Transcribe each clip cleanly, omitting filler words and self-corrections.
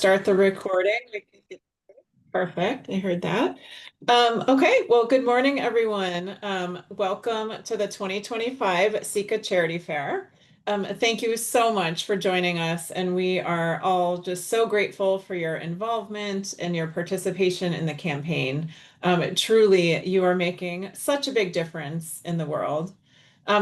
start the recording. Perfect. I heard that. Okay, well, good morning, everyone. Welcome to the 2025 SECA Charity Fair. Thank you so much for joining us, and we are all just so grateful for your involvement and your participation in the campaign. Truly, you are making such a big difference in the world.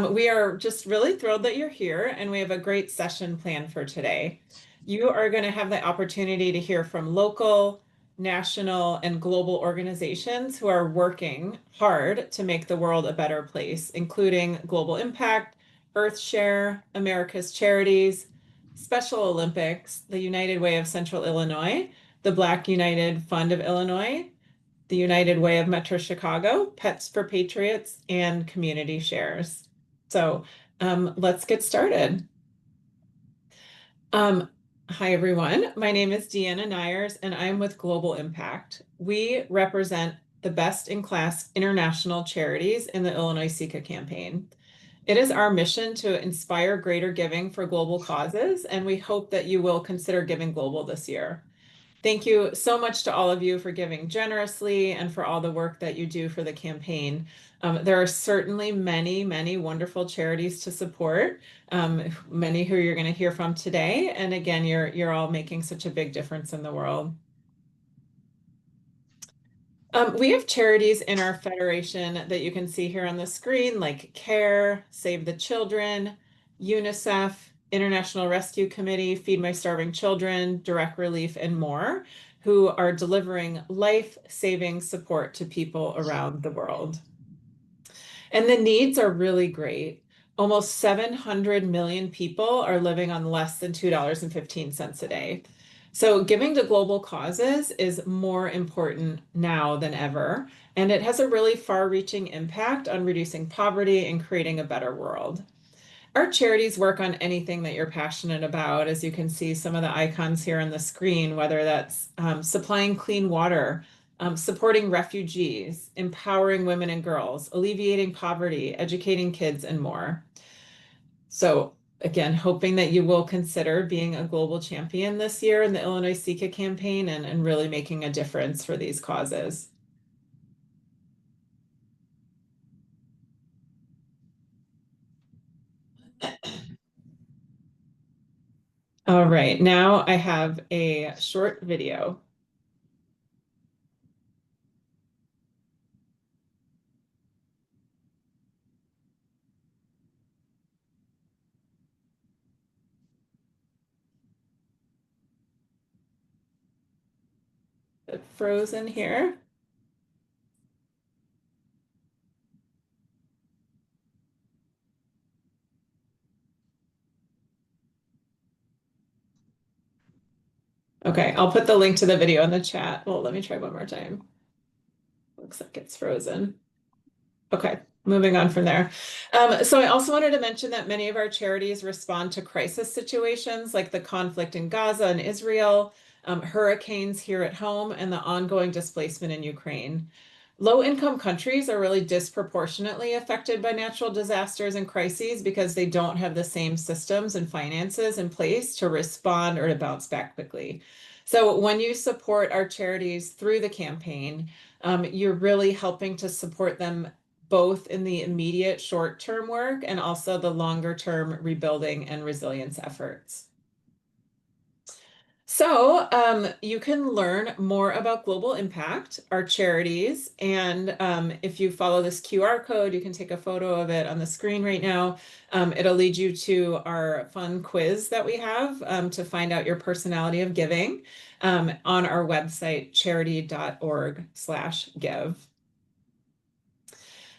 We are just really thrilled that you're here, and we have a great session planned for today. You are going to have the opportunity to hear from local, national, and global organizations who are working hard to make the world a better place, including Global Impact, EarthShare, America's Charities, Special Olympics, the United Way of Central Illinois, the Black United Fund of Illinois, the United Way of Metro Chicago, Pets for Patriots, and Community Shares. So let's get started. Hi, everyone. My name is Deanna Nyers, and I'm with Global Impact. We represent the best-in-class international charities in the Illinois SECA campaign. It is our mission to inspire greater giving for global causes, and we hope that you will consider giving global this year. Thank you so much to all of you for giving generously and for all the work that you do for the campaign. There are certainly many, many wonderful charities to support, many who you're going to hear from today. And again, you're all making such a big difference in the world. We have charities in our federation that you can see here on the screen, like CARE, Save the Children, UNICEF, International Rescue Committee, Feed My Starving Children, Direct Relief, and more, who are delivering life-saving support to people around the world. And the needs are really great. Almost 700 million people are living on less than $2.15 a day. So giving to global causes is more important now than ever, and it has a really far-reaching impact on reducing poverty and creating a better world. Our charities work on anything that you're passionate about, as you can see some of the icons here on the screen, whether that's supplying clean water, supporting refugees, empowering women and girls, alleviating poverty, educating kids, and more. So again, hoping that you will consider being a global champion this year in the Illinois SECA campaign and really making a difference for these causes. All right, now I have a short video. Frozen here. Okay, I'll put the link to the video in the chat. Well, let me try one more time. Looks like it's frozen. Okay, moving on from there. So I also wanted to mention that many of our charities respond to crisis situations like the conflict in Gaza and Israel, hurricanes here at home, and the ongoing displacement in Ukraine. Low-income countries are really disproportionately affected by natural disasters and crises because they don't have the same systems and finances in place to respond or to bounce back quickly. So when you support our charities through the campaign, you're really helping to support them both in the immediate short-term work and also the longer-term rebuilding and resilience efforts. So you can learn more about Global Impact, our charities, and if you follow this QR code, you can take a photo of it on the screen right now. It'll lead you to our fun quiz that we have to find out your personality of giving on our website, charity.org/give.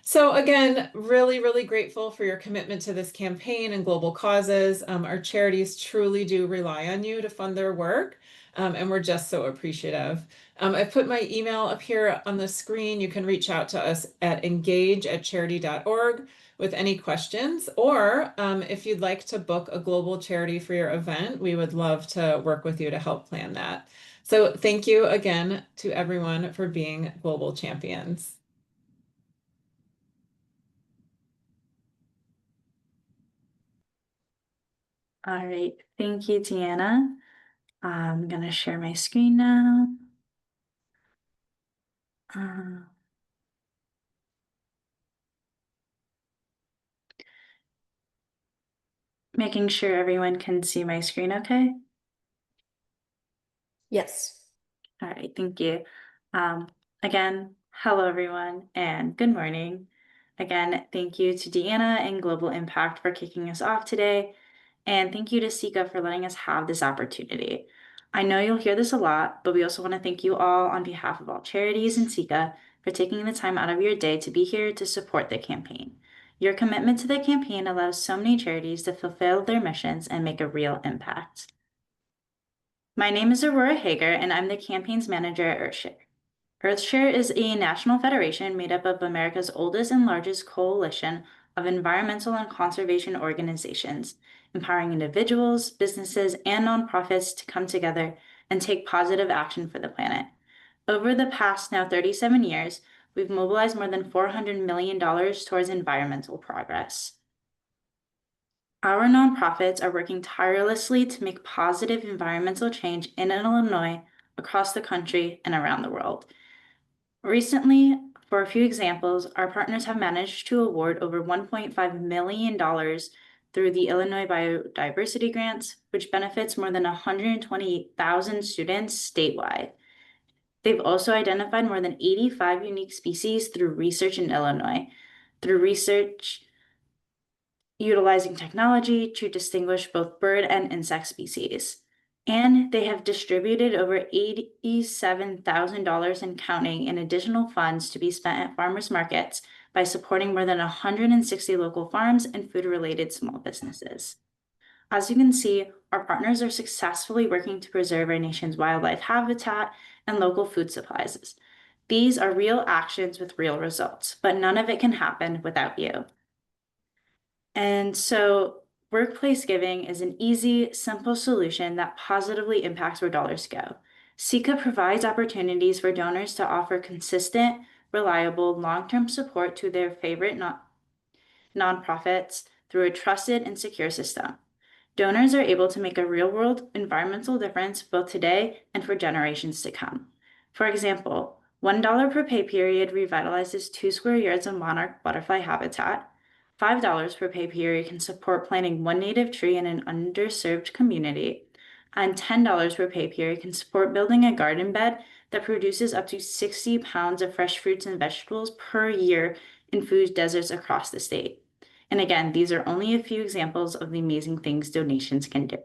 So again, really, really grateful for your commitment to this campaign and global causes. Our charities truly do rely on you to fund their work, and we're just so appreciative. I've put my email up here on the screen. You can reach out to us at engage@charity.org with any questions, or if you'd like to book a global charity for your event, we would love to work with you to help plan that. So thank you again to everyone for being global champions. All right, thank you, Deanna. I'm going to share my screen now. Making sure everyone can see my screen okay? Yes. All right, thank you. Again, hello everyone and good morning. Again, thank you to Deanna and Global Impact for kicking us off today. And thank you to SECA for letting us have this opportunity. I know you'll hear this a lot, but we also want to thank you all on behalf of all charities and SECA for taking the time out of your day to be here to support the campaign. Your commitment to the campaign allows so many charities to fulfill their missions and make a real impact. My name is Aurora Hager, and I'm the campaigns manager at Earthshare. Earthshare is a national federation made up of America's oldest and largest coalition of environmental and conservation organizations, empowering individuals, businesses, and nonprofits to come together and take positive action for the planet. Over the past now 37 years, we've mobilized more than $400 million towards environmental progress. Our nonprofits are working tirelessly to make positive environmental change in Illinois, across the country, and around the world. Recently, for a few examples, our partners have managed to award over $1.5 million through the Illinois Biodiversity Grants, which benefits more than 128,000 students statewide. They've also identified more than 85 unique species through research in Illinois, through research utilizing technology to distinguish both bird and insect species. And they have distributed over $87,000 and counting in additional funds to be spent at farmers markets by supporting more than 160 local farms and food-related small businesses. As you can see, our partners are successfully working to preserve our nation's wildlife habitat and local food supplies. These are real actions with real results, but none of it can happen without you. And so workplace giving is an easy, simple solution that positively impacts where dollars go. SECA provides opportunities for donors to offer consistent, reliable, long-term support to their favorite nonprofits through a trusted and secure system. Donors are able to make a real-world environmental difference both today and for generations to come. For example, $1 per pay period revitalizes 2 square yards of monarch butterfly habitat. $5 per pay period can support planting 1 native tree in an underserved community, and $10 per pay period can support building a garden bed that produces up to 60 pounds of fresh fruits and vegetables per year in food deserts across the state. And again, these are only a few examples of the amazing things donations can do.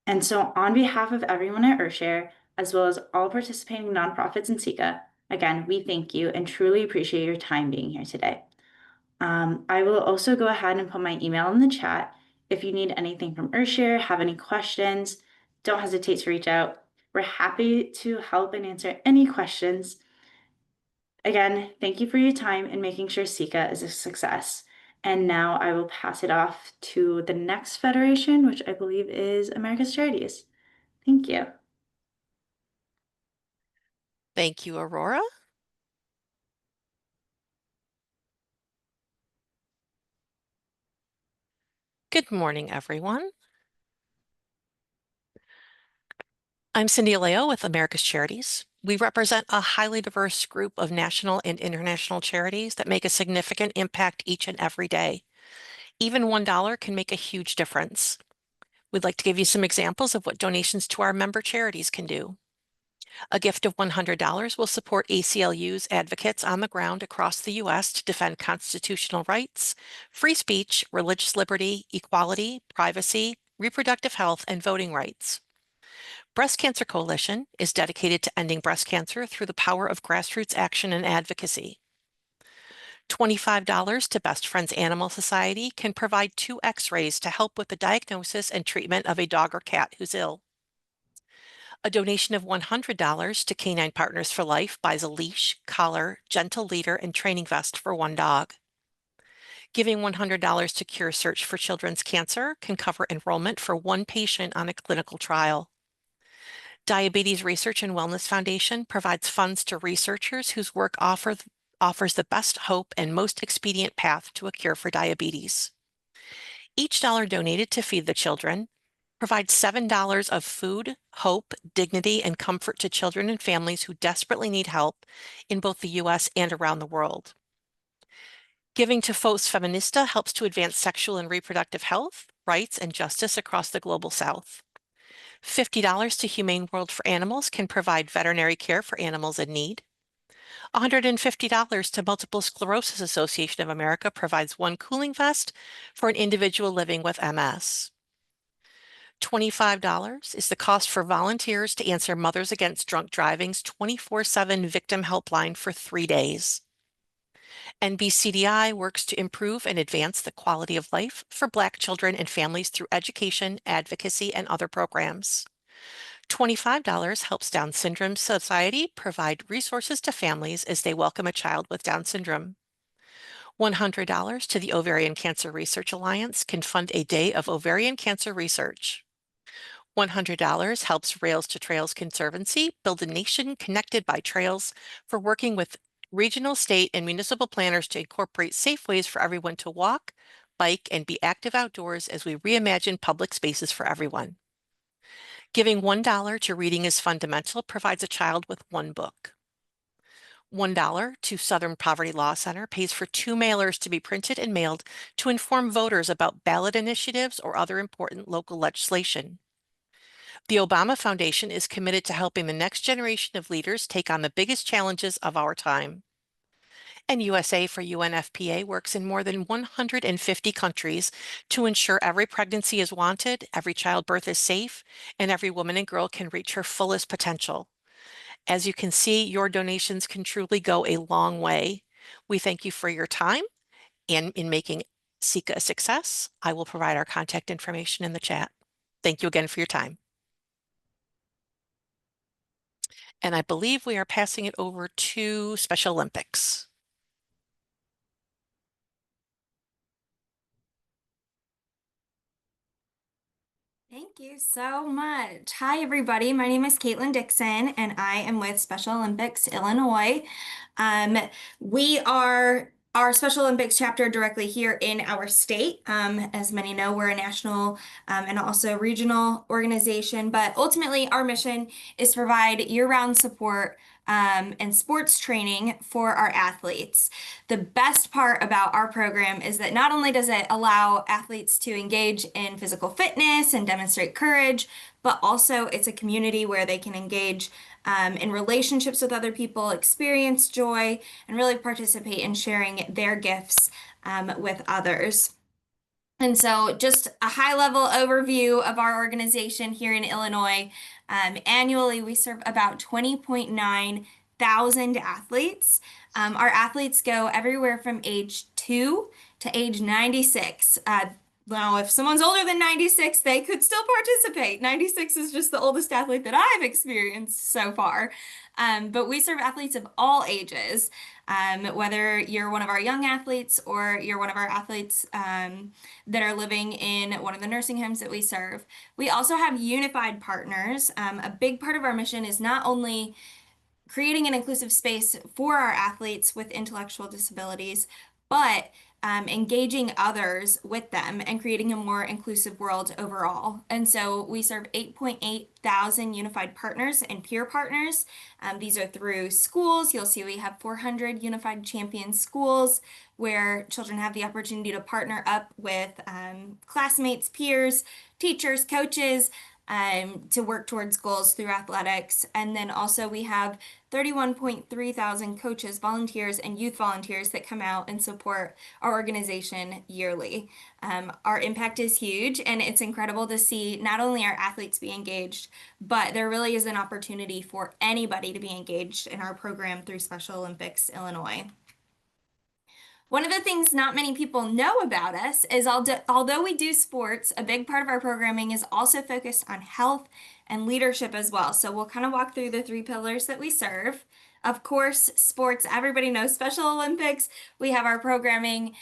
And so on behalf of everyone at Earthshare, as well as all participating nonprofits in SECA, again, we thank you and truly appreciate your time being here today. I will also go ahead and put my email in the chat. If you need anything from Earthshare, have any questions, don't hesitate to reach out. We're happy to help and answer any questions. Again, thank you for your time and making sure SECA is a success. And now I will pass it off to the next federation, which I believe is America's Charities. Thank you. Thank you, Aurora. Good morning, everyone. I'm Cindy Aleo with America's Charities. We represent a highly diverse group of national and international charities that make a significant impact each and every day. Even $1 can make a huge difference. We'd like to give you some examples of what donations to our member charities can do. A gift of $100 will support ACLU's advocates on the ground across the U.S. to defend constitutional rights, free speech, religious liberty, equality, privacy, reproductive health, and voting rights. Breast Cancer Coalition is dedicated to ending breast cancer through the power of grassroots action and advocacy. $25 to Best Friends Animal Society can provide 2 X-rays to help with the diagnosis and treatment of a dog or cat who's ill. A donation of $100 to Canine Partners for Life buys a leash, collar, gentle leader, and training vest for 1 dog. Giving $100 to Cure Search for Children's Cancer can cover enrollment for 1 patient on a clinical trial. Diabetes Research and Wellness Foundation provides funds to researchers whose work offers the best hope and most expedient path to a cure for diabetes. Each dollar donated to Feed the Children Provide $7 of food, hope, dignity, and comfort to children and families who desperately need help in both the US and around the world. Giving to Fos Feminista helps to advance sexual and reproductive health, rights, and justice across the global South. $50 to Humane World for Animals can provide veterinary care for animals in need. $150 to Multiple Sclerosis Association of America provides one cooling vest for an individual living with MS. $25 is the cost for volunteers to answer Mothers Against Drunk Driving's 24/7 victim helpline for 3 days. NBCDI works to improve and advance the quality of life for Black children and families through education, advocacy, and other programs. $25 helps Down Syndrome Society provide resources to families as they welcome a child with Down syndrome. $100 to the Ovarian Cancer Research Alliance can fund a day of ovarian cancer research. $100 helps Rails to Trails Conservancy build a nation connected by trails for working with regional, state, and municipal planners to incorporate safe ways for everyone to walk, bike, and be active outdoors as we reimagine public spaces for everyone. Giving $1 to Reading is Fundamental provides a child with one book. $1 to Southern Poverty Law Center pays for 2 mailers to be printed and mailed to inform voters about ballot initiatives or other important local legislation. The Obama Foundation is committed to helping the next generation of leaders take on the biggest challenges of our time. And USA for UNFPA works in more than 150 countries to ensure every pregnancy is wanted, every childbirth is safe, and every woman and girl can reach her fullest potential. As you can see, your donations can truly go a long way. We thank you for your time and in making SECA a success. I will provide our contact information in the chat. Thank you again for your time. And I believe we are passing it over to Special Olympics. Thank you so much. Hi, everybody. My name is Caitlin Dixon, and I am with Special Olympics Illinois. We are our Special Olympics chapter directly here in our state. As many know, we're a national and also regional organization, but ultimately our mission is to provide year-round support and sports training for our athletes. The best part about our program is that not only does it allow athletes to engage in physical fitness and demonstrate courage, but also it's a community where they can engage in relationships with other people, experience joy, and really participate in sharing their gifts with others. And so just a high-level overview of our organization here in Illinois. Annually, we serve about 20.9 thousand athletes. Our athletes go everywhere from age 2 to age 96. Now, if someone's older than 96, they could still participate. 96 is just the oldest athlete that I've experienced so far. But we serve athletes of all ages, whether you're one of our young athletes or you're one of our athletes that are living in one of the nursing homes that we serve. We also have unified partners. A big part of our mission is not only creating an inclusive space for our athletes with intellectual disabilities, but engaging others with them and creating a more inclusive world overall. And so we serve 8.8 thousand unified partners and peer partners. These are through schools. You'll see we have 400 unified champion schools where children have the opportunity to partner up with classmates, peers, teachers, coaches, to work towards goals through athletics. And then also we have 31.3 thousand coaches, volunteers, and youth volunteers that come out and support our organization yearly. Our impact is huge, and it's incredible to see not only our athletes be engaged, but there really is an opportunity for anybody to be engaged in our program through Special Olympics Illinois. One of the things not many people know about us is although we do sports, a big part of our programming is also focused on health and leadership as well. So we'll kind of walk through the 3 pillars that we serve. Of course, sports, everybody knows Special Olympics. We have our programming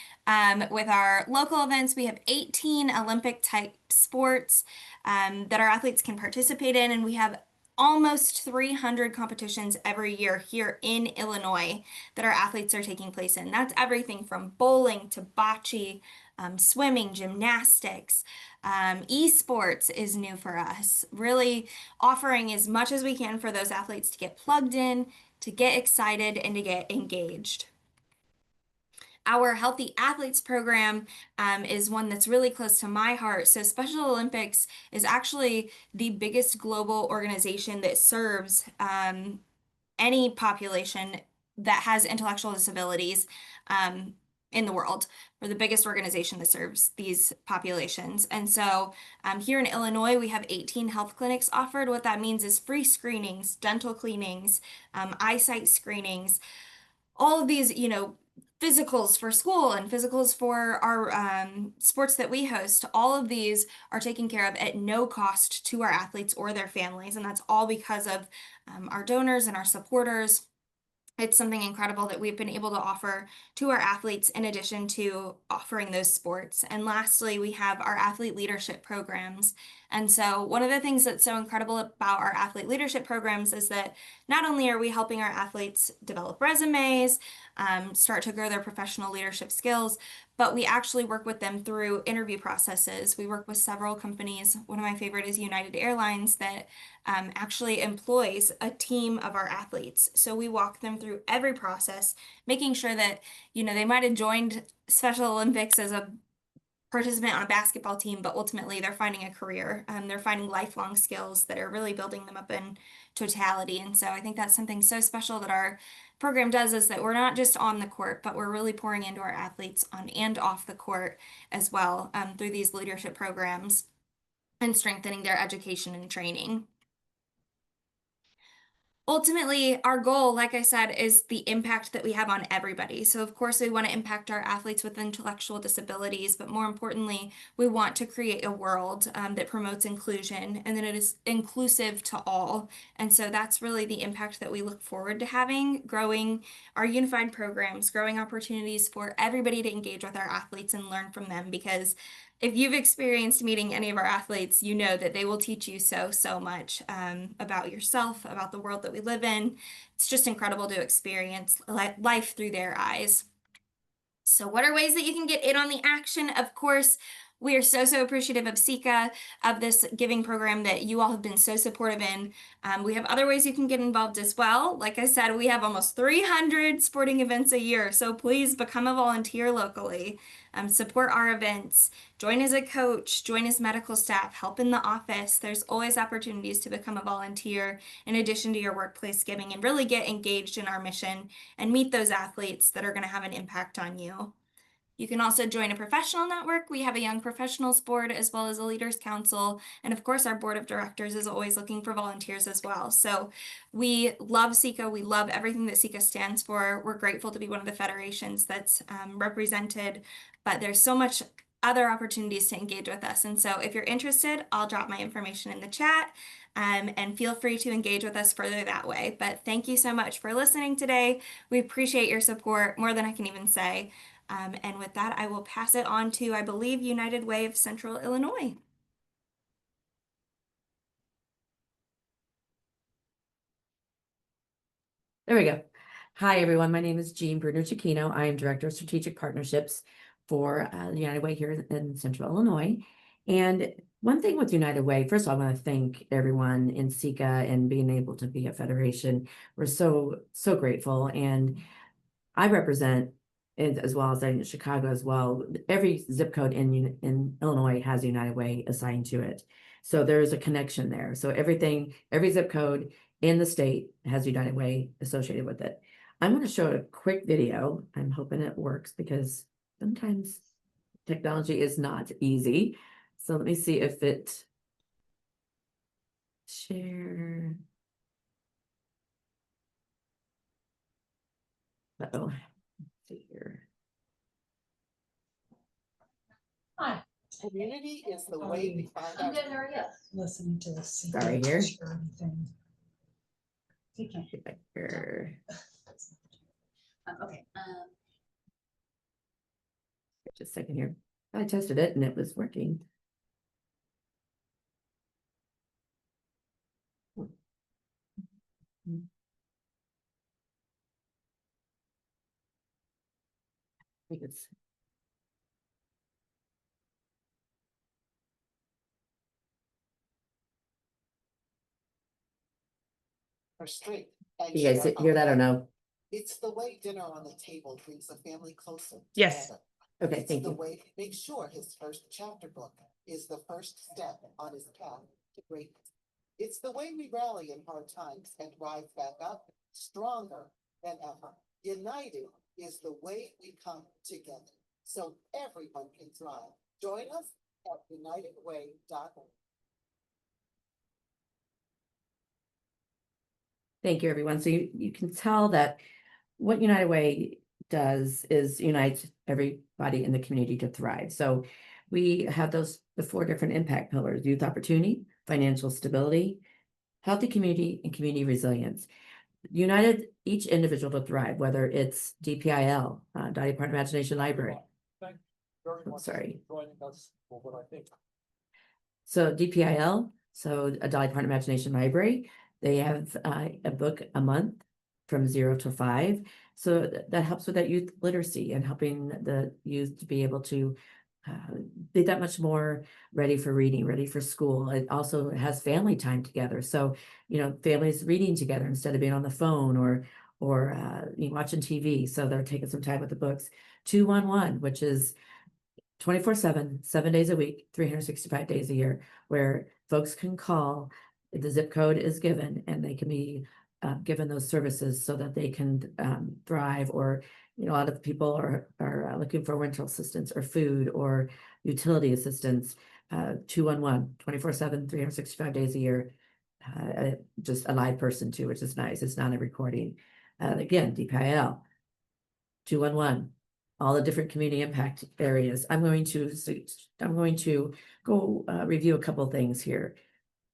with our local events. We have 18 Olympic type sports that our athletes can participate in, and we have almost 300 competitions every year here in Illinois that our athletes are taking place in. That's everything from bowling to bocce, swimming, gymnastics, esports is new for us. Really offering as much as we can for those athletes to get plugged in, to get excited, and to get engaged. Our Healthy Athletes program is one that's really close to my heart. So, Special Olympics is actually the biggest global organization that serves any population that has intellectual disabilities in the world. We're the biggest organization that serves these populations. And so here in Illinois, we have 18 health clinics offered. What that means is free screenings, dental cleanings, eyesight screenings, all of these, physicals for school and physicals for our sports that we host. All of these are taken care of at no cost to our athletes or their families. And that's all because of our donors and our supporters. It's something incredible that we've been able to offer to our athletes in addition to offering those sports. And lastly, we have our athlete leadership programs. And so, one of the things that's so incredible about our athlete leadership programs is that not only are we helping our athletes develop resumes, start to grow their professional leadership skills, but we actually work with them through interview processes. We work with several companies. One of my favorite is United Airlines that actually employs a team of our athletes. So we walk them through every process, making sure that, they might have joined Special Olympics as a participant on a basketball team, but ultimately they're finding a career. They're finding lifelong skills that are really building them up in totality. And so I think that's something so special that our program does, is that we're not just on the court, but we're really pouring into our athletes on and off the court as well, through these leadership programs and strengthening their education and training. Ultimately, our goal, like I said, is the impact that we have on everybody. So, of course, we want to impact our athletes with intellectual disabilities, but more importantly, we want to create a world that promotes inclusion and that it is inclusive to all. And so that's really the impact that we look forward to having, growing our unified programs, growing opportunities for everybody to engage with our athletes and learn from them, because if you've experienced meeting any of our athletes, you know that they will teach you so much about yourself, about the world that we live in. It's just incredible to experience life through their eyes. So what are ways that you can get in on the action? Of course, we are so appreciative of SECA, of this giving program that you all have been so supportive in. We have other ways you can get involved as well. Like I said, we have almost 300 sporting events a year, so please become a volunteer locally. Support our events, join as a coach, join as medical staff, help in the office. There's always opportunities to become a volunteer in addition to your workplace giving, and really get engaged in our mission and meet those athletes that are going to have an impact on you. You can also join a professional network. We have a young professionals board as well as a leaders council. And of course, our board of directors is always looking for volunteers as well. So we love SECA. We love everything that SECA stands for. We're grateful to be one of the federations that's represented, but there's so much other opportunities to engage with us. And so if you're interested, I'll drop my information in the chat. And feel free to engage with us further that way. But thank you so much for listening today. We appreciate your support more than I can even say. And with that, I will pass it on to, I believe, United Way of Central Illinois. There we go. Hi, everyone. My name is Jean Bruner-Cicchino. I am Director of Strategic Partnerships for the United Way here in Central Illinois. And one thing with United Way, first of all, I want to thank everyone in SECA and being able to be a federation. We're so grateful. And I represent, as well as in Chicago as well, every zip code in Illinois has United Way assigned to it. So there's a connection there. So every zip code in the state has United Way associated with it. I'm going to show a quick video. I'm hoping it works because sometimes technology is not easy. So let me see if it share. Uh-oh. Let's see here. Hi. Community is the way we find out. How are you? Listening to the Sorry here. Okay. Here. Okay. Just a second here. I tested it and it was working. I think it's for strength. You guys hear that or no? It's the way dinner on the table brings a family closer Yes. together. Okay, It's thank the you. way to make sure his first chapter book is the first step on his path to greatness. It's the way we rally in hard times and rise back up stronger than ever. United is the way we come together so everyone can thrive. Join us at unitedway.org. Thank you, everyone. So you can tell that what United Way does is unites everybody in the community to thrive. So we have the 4 different impact pillars: youth opportunity, financial stability, healthy community, and community resilience. United each individual to thrive, whether it's DPIL, Dolly Parton Imagination Library. Sorry. So DPIL, so a Dolly Parton Imagination Library, they have a book a month from 0 to 5. So that helps with that youth literacy and helping the youth to be able to be that much more ready for reading, ready for school. It also has family time together. So, families reading together instead of being on the phone or watching TV. So they're taking some time with the books. 211, which is 24/7, 7 days a week, 365 days a year, where folks can call. The zip code is given and they can be given those services so that they can thrive. Or, a lot of people are looking for rental assistance or food or utility assistance. 211, 24/7, 365 days a year. Just a live person too, which is nice. It's not a recording. Again, DPIL, 211. All the different community impact areas. I'm going to go review a couple of things here.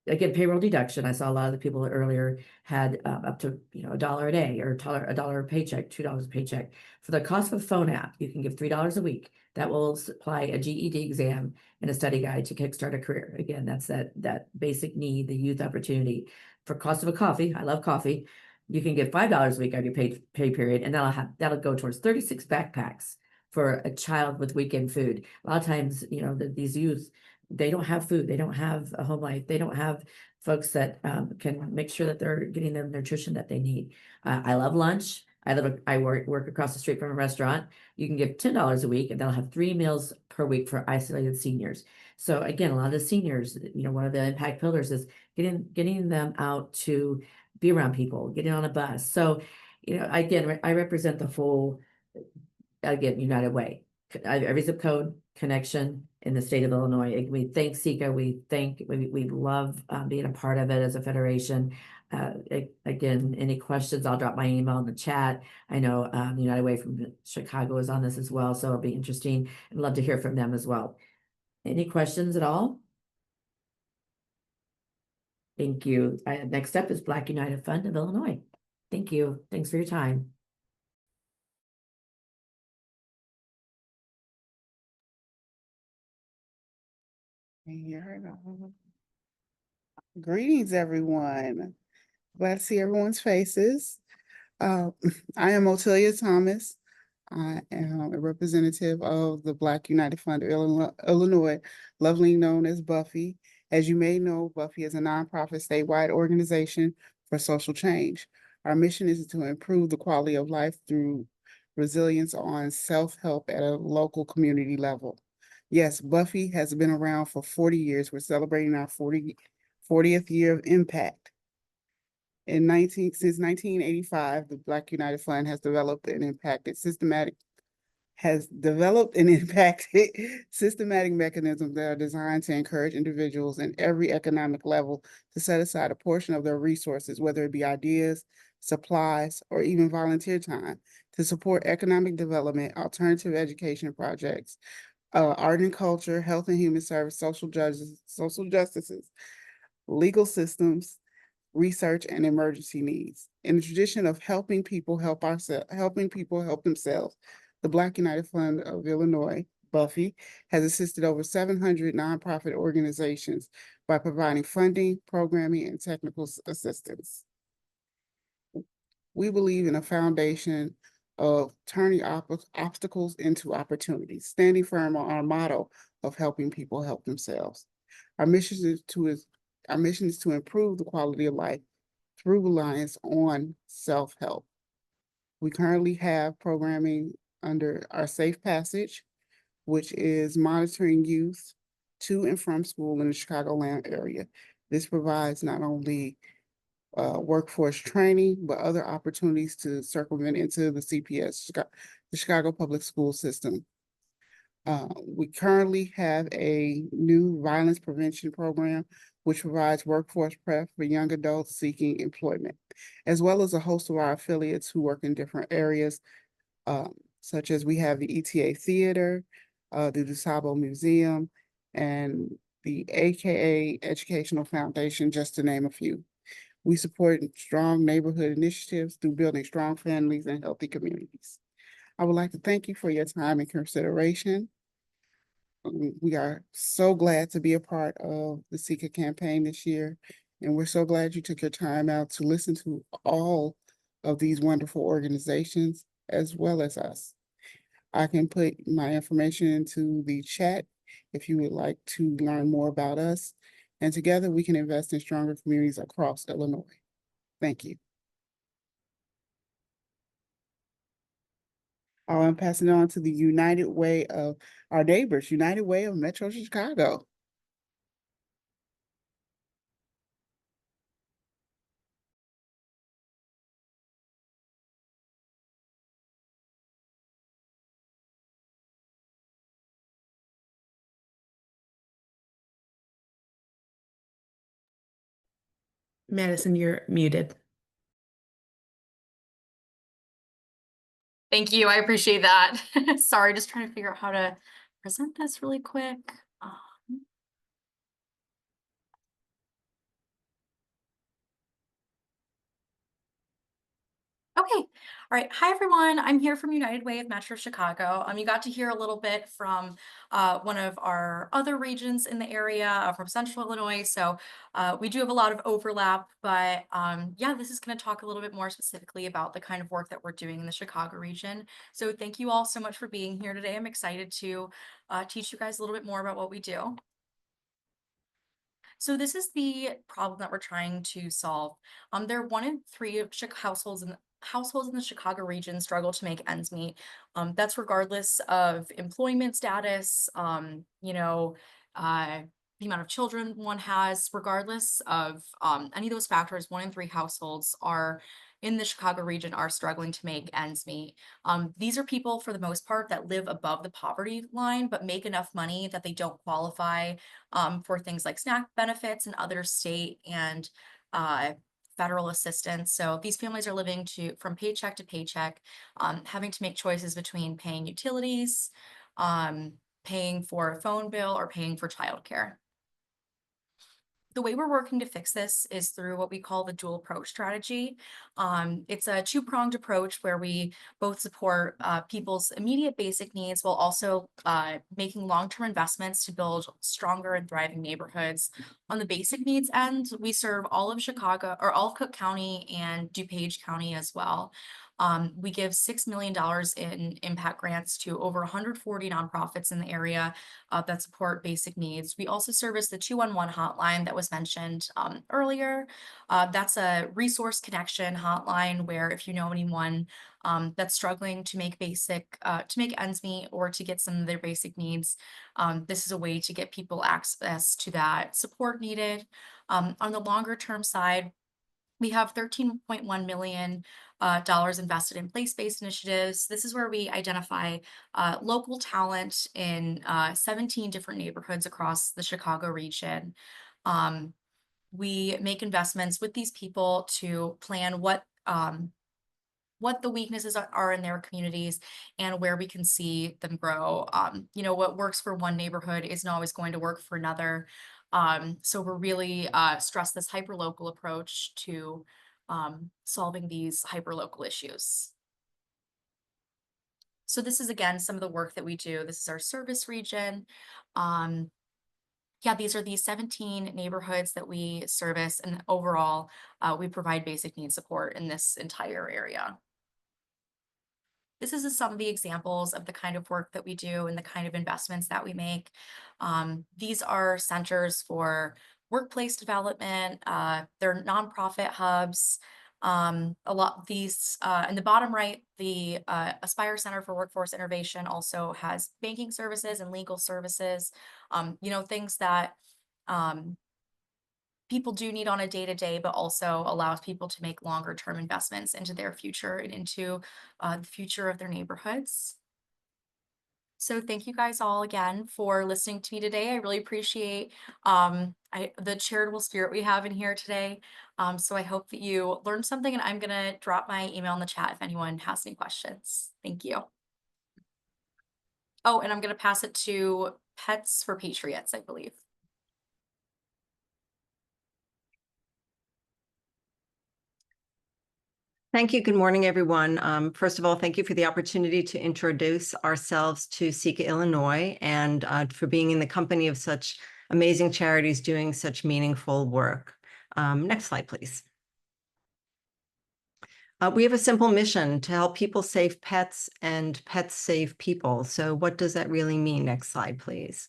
Again, payroll deduction. I saw a lot of the people earlier had up to $1 a day or $1 a paycheck, $2 a paycheck. For the cost of a phone app, you can give $3 a week. That will supply a GED exam and a study guide to kickstart a career. Again, that's that basic need, the youth opportunity. For cost of a coffee, I love coffee. You can give $5 a week on your pay period, and that'll go towards 36 backpacks for a child with weekend food. A lot of times, these youth, they don't have food, they don't have a home life, they don't have folks that can make sure that they're getting the nutrition that they need. I love lunch. I work across the street from a restaurant. You can give $10 a week, and they'll have 3 meals per week for isolated seniors. So again, a lot of the seniors, one of the impact pillars is getting them out to be around people, getting on a bus. So, again, I represent the full, again, United Way. Every zip code connection in the state of Illinois. We thank SECA. We love being a part of it as a federation. Again, any questions, I'll drop my email in the chat. I know United Way from Chicago is on this as well, so it'll be interesting. I'd love to hear from them as well. Any questions at all? Thank you. Next up is Black United Fund of Illinois. Thank you. Thanks for your time. Greetings, everyone. Glad to see everyone's faces. I am Otelia Thomas. I am a representative of the Black United Fund of Illinois, lovely known as Buffy. As you may know, Buffy is a nonprofit statewide organization for social change. Our mission is to improve the quality of life through resilience on self-help at a local community level. Yes, Buffy has been around for 40 years. We're celebrating our 40th year of impact. Since 1985, the Black United Fund has developed and impacted systematic mechanisms that are designed to encourage individuals in every economic level to set aside a portion of their resources, whether it be ideas, supplies, or even volunteer time, to support economic development, alternative education projects, art and culture, health and human service, social justices, legal systems, research, and emergency needs. In the tradition of helping people help themselves, the Black United Fund of Illinois, Buffy, has assisted over 700 nonprofit organizations by providing funding, programming, and technical assistance. We believe in a foundation of turning obstacles into opportunities, standing firm on our motto of helping people help themselves. Our mission is to improve the quality of life through reliance on self-help. We currently have programming under our Safe Passage, which is monitoring youth to and from school in the Chicagoland area. This provides not only workforce training, but other opportunities to circumvent into the CPS, the Chicago Public School System. We currently have a new violence prevention program, which provides workforce prep for young adults seeking employment, as well as a host of our affiliates who work in different areas, such as we have the ETA Theater, the DuSable Museum, and the AKA Educational Foundation, just to name a few. We support strong neighborhood initiatives through building strong families and healthy communities. I would like to thank you for your time and consideration. We are so glad to be a part of the SECA campaign this year, and we're so glad you took your time out to listen to all of these wonderful organizations as well as us. I can put my information into the chat if you would like to learn more about us, and together we can invest in stronger communities across Illinois. Thank you. I'm passing it on to the United Way of our neighbors, United Way of Metro Chicago. Madison, you're muted. Thank you. I appreciate that. Sorry, just trying to figure out how to present this really quick. Okay. All right. Hi, everyone. I'm here from United Way of Metro Chicago. You got to hear a little bit from one of our other regions in the area from Central Illinois. So we do have a lot of overlap, but yeah, this is going to talk a little bit more specifically about the kind of work that we're doing in the Chicago region. So thank you all so much for being here today. I'm excited to teach you guys a little bit more about what we do. So this is the problem that we're trying to solve. There are 1 in 3 households in the Chicago region struggle to make ends meet. That's regardless of employment status, the amount of children one has, regardless of any of those factors. 1 in 3 households are in the Chicago region are struggling to make ends meet. These are people, for the most part, that live above the poverty line, but make enough money that they don't qualify for things like SNAP benefits and other state and federal assistance. So these families are living from paycheck to paycheck, having to make choices between paying utilities, paying for a phone bill, or paying for childcare. The way we're working to fix this is through what we call the dual approach strategy. It's a 2-pronged approach where we both support people's immediate basic needs while also making long-term investments to build stronger and thriving neighborhoods. On the basic needs end, we serve all of Chicago, or all of Cook County and DuPage County as well. We give $6 million in impact grants to over 140 nonprofits in the area that support basic needs. We also service the 211 hotline that was mentioned earlier. That's a resource connection hotline where if you know anyone that's struggling to make ends meet or to get some of their basic needs, this is a way to get people access to that support needed. On the longer term side, we have $13.1 million invested in place-based initiatives. This is where we identify local talent in 17 different neighborhoods across the Chicago region. We make investments with these people to plan what the weaknesses are in their communities and where we can see them grow. What works for one neighborhood isn't always going to work for another. So we're really stress this hyperlocal approach to solving these hyperlocal issues. So this is, again, some of the work that we do. This is our service region. These are the 17 neighborhoods that we service, and overall, we provide basic needs support in this entire area. This is some of the examples of the kind of work that we do and the kind of investments that we make. These are centers for workplace development, their nonprofit hubs. A lot of these, in the bottom right, the Aspire Center for Workforce Innovation also has banking services and legal services, things that people do need on a day-to-day, but also allows people to make longer term investments into their future and into the future of their neighborhoods. So thank you guys all again for listening to me today. I really appreciate the charitable spirit we have in here today. So I hope that you learned something, and I'm gonna drop my email in the chat if anyone has any questions. Thank you. Oh, and I'm gonna pass it to Pets for Patriots, I believe. Thank you. Good morning, everyone. First of all, thank you for the opportunity to introduce ourselves to SECA Illinois and for being in the company of such amazing charities doing such meaningful work. Next slide, please. We have a simple mission to help people save pets and pets save people. So what does that really mean? Next slide, please.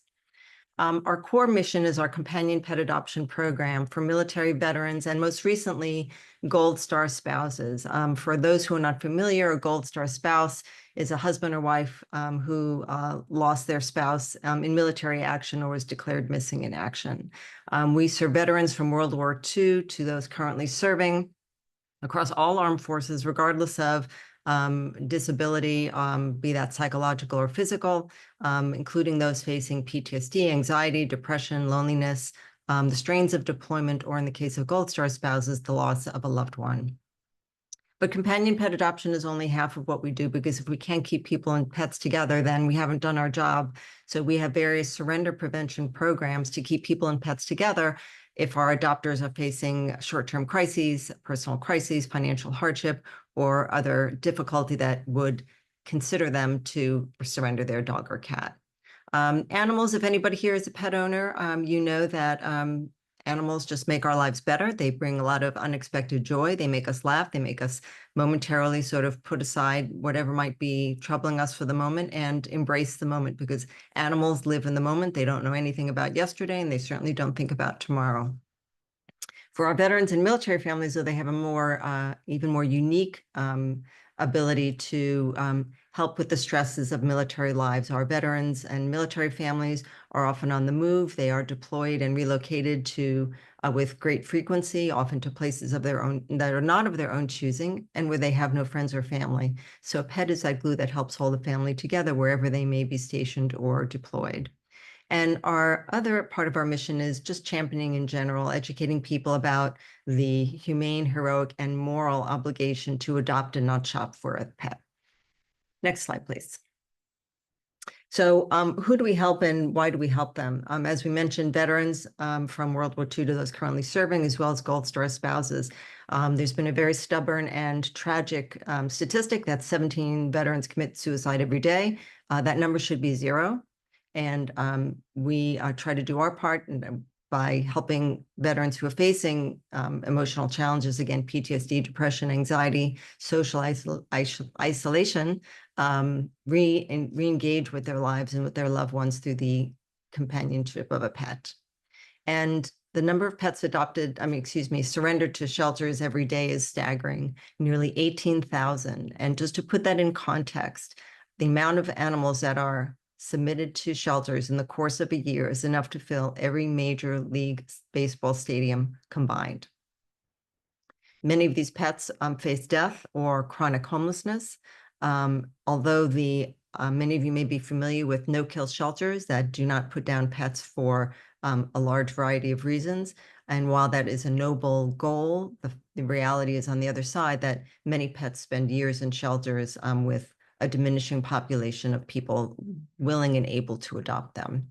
Our core mission is our companion pet adoption program for military veterans and most recently, Gold Star spouses. For those who are not familiar, a Gold Star spouse is a husband or wife who lost their spouse in military action or was declared missing in action. We serve veterans from World War II to those currently serving across all armed forces, regardless of disability, be that psychological or physical, including those facing PTSD, anxiety, depression, loneliness, the strains of deployment, or in the case of Gold Star spouses, the loss of a loved one. But companion pet adoption is only half of what we do, because if we can't keep people and pets together, then we haven't done our job. So we have various surrender prevention programs to keep people and pets together if our adopters are facing short-term crises, personal crises, financial hardship, or other difficulty that would consider them to surrender their dog or cat. Animals, if anybody here is a pet owner, you know that animals just make our lives better. They bring a lot of unexpected joy. They make us laugh. They make us momentarily sort of put aside whatever might be troubling us for the moment and embrace the moment, because animals live in the moment. They don't know anything about yesterday, and they certainly don't think about tomorrow. For our veterans and military families, though, they have a more, even more unique ability to help with the stresses of military lives. Our veterans and military families are often on the move. They are deployed and relocated to with great frequency, often to places of their own that are not of their own choosing, and where they have no friends or family. So a pet is that glue that helps hold the family together wherever they may be stationed or deployed. And our other part of our mission is just championing in general, educating people about the humane, heroic, and moral obligation to adopt and not shop for a pet. Next slide, please. So who do we help and why do we help them? As we mentioned, veterans from World War II to those currently serving, as well as Gold Star spouses. There's been a very stubborn and tragic statistic that 17 veterans commit suicide every day. That number should be 0. And we try to do our part by helping veterans who are facing emotional challenges, again, PTSD, depression, anxiety, social isolation, re-engage with their lives and with their loved ones through the companionship of a pet. And the number of pets surrendered to shelters every day is staggering, nearly 18,000. And just to put that in context, the amount of animals that are submitted to shelters in the course of a year is enough to fill every major league baseball stadium combined. Many of these pets face death or chronic homelessness. Although many of you may be familiar with no-kill shelters that do not put down pets for a large variety of reasons. And while that is a noble goal, the reality is on the other side that many pets spend years in shelters with a diminishing population of people willing and able to adopt them.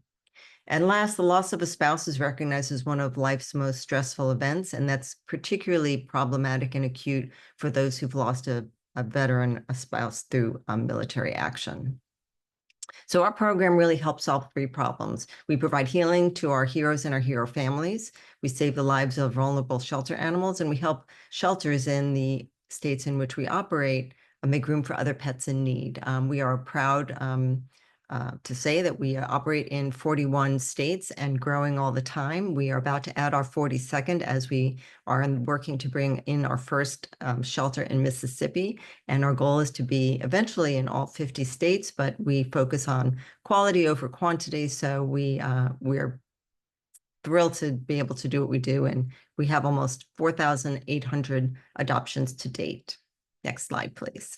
And last, the loss of a spouse is recognized as one of life's most stressful events, and that's particularly problematic and acute for those who've lost a veteran, a spouse through military action. So our program really helps solve 3 problems. We provide healing to our heroes and our hero families. We save the lives of vulnerable shelter animals, and we help shelters in the states in which we operate make room for other pets in need. We are a proud to say that we operate in 41 states and growing all the time. We are about to add our 42nd as we are working to bring in our first shelter in Mississippi. And our goal is to be eventually in all 50 states, but we focus on quality over quantity. So we're thrilled to be able to do what we do. And we have almost 4,800 adoptions to date. Next slide, please.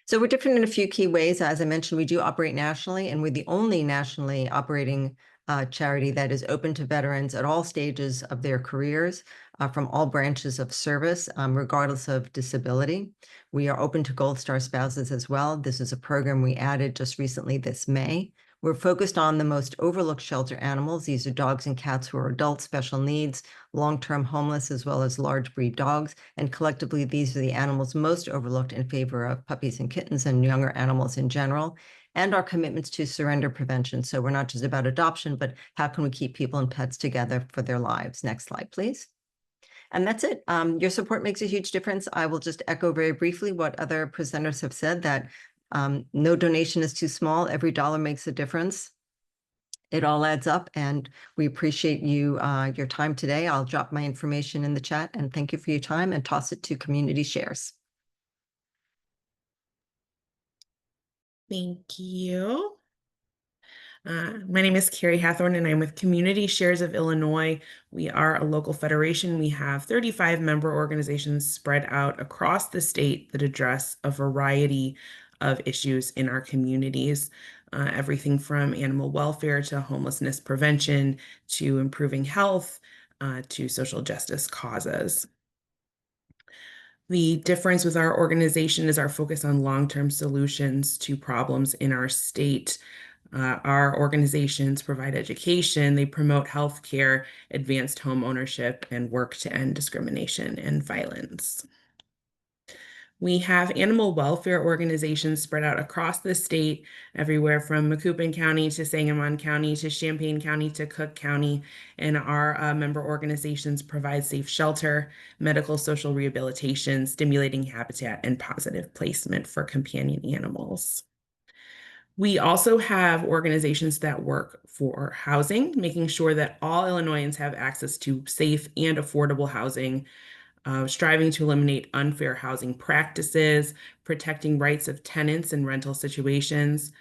So we're different in a few key ways. As I mentioned, we do operate nationally, and we're the only nationally operating charity that is open to veterans at all stages of their careers, from all branches of service, regardless of disability. We are open to Gold Star spouses as well. This is a program we added just recently this May. We're focused on the most overlooked shelter animals. These are dogs and cats who are adult special needs, long-term homeless, as well as large breed dogs. And collectively, these are the animals most overlooked in favor of puppies and kittens and younger animals in general. And our commitments to surrender prevention. So we're not just about adoption, but how can we keep people and pets together for their lives? Next slide, please. And that's it. Your support makes a huge difference. I will just echo very briefly what other presenters have said, that no donation is too small. Every dollar makes a difference. It all adds up, and we appreciate your time today. I'll drop my information in the chat, and thank you for your time, and toss it to Community Shares. Thank you. My name is Carrie Hathorn, and I'm with Community Shares of Illinois. We are a local federation. We have 35 member organizations spread out across the state that address a variety of issues in our communities. Everything from animal welfare to homelessness prevention to improving health to social justice causes. The difference with our organization is our focus on long-term solutions to problems in our state. Our organizations provide education, they promote healthcare, advanced home ownership, and work to end discrimination and violence. We have animal welfare organizations spread out across the state, everywhere from Macoupin County to Sangamon County to Champaign County to Cook County. And our member organizations provide safe shelter, medical social rehabilitation, stimulating habitat, and positive placement for companion animals. We also have organizations that work for housing, making sure that all Illinoisans have access to safe and affordable housing, striving to eliminate unfair housing practices, protecting rights of tenants in rental situations,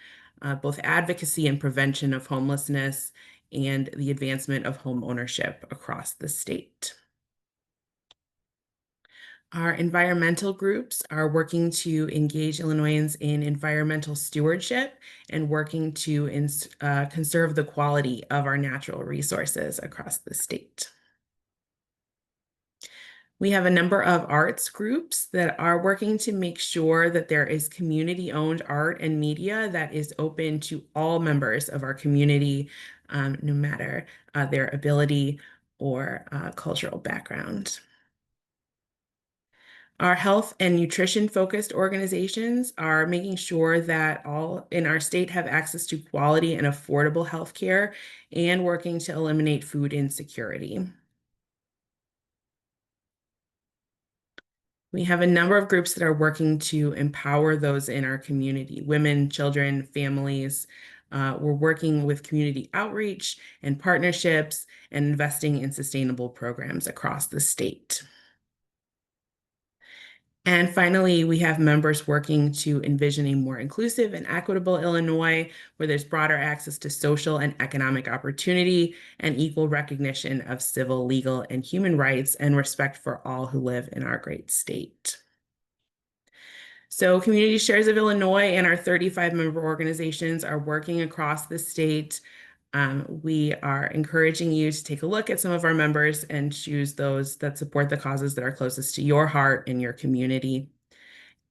both advocacy and prevention of homelessness, and the advancement of home ownership across the state. Our environmental groups are working to engage Illinoisans in environmental stewardship and working to conserve the quality of our natural resources across the state. We have a number of arts groups that are working to make sure that there is community-owned art and media that is open to all members of our community, no matter their ability or cultural background. Our health and nutrition-focused organizations are making sure that all in our state have access to quality and affordable health care and working to eliminate food insecurity. We have a number of groups that are working to empower those in our community, women, children, families. We're working with community outreach and partnerships and investing in sustainable programs across the state. And finally, we have members working to envision a more inclusive and equitable Illinois, where there's broader access to social and economic opportunity and equal recognition of civil, legal, and human rights and respect for all who live in our great state. So Community Shares of Illinois and our 35 member organizations are working across the state. We are encouraging you to take a look at some of our members and choose those that support the causes that are closest to your heart and your community.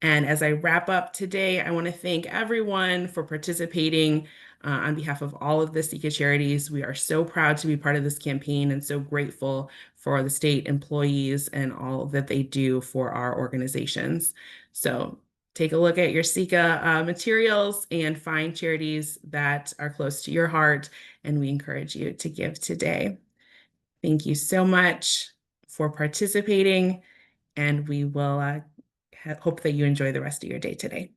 And as I wrap up today, I want to thank everyone for participating on behalf of all of the SECA charities. We are so proud to be part of this campaign and so grateful for the state employees and all that they do for our organizations. So take a look at your SECA materials and find charities that are close to your heart, and we encourage you to give today. Thank you so much for participating, and we will hope that you enjoy the rest of your day today.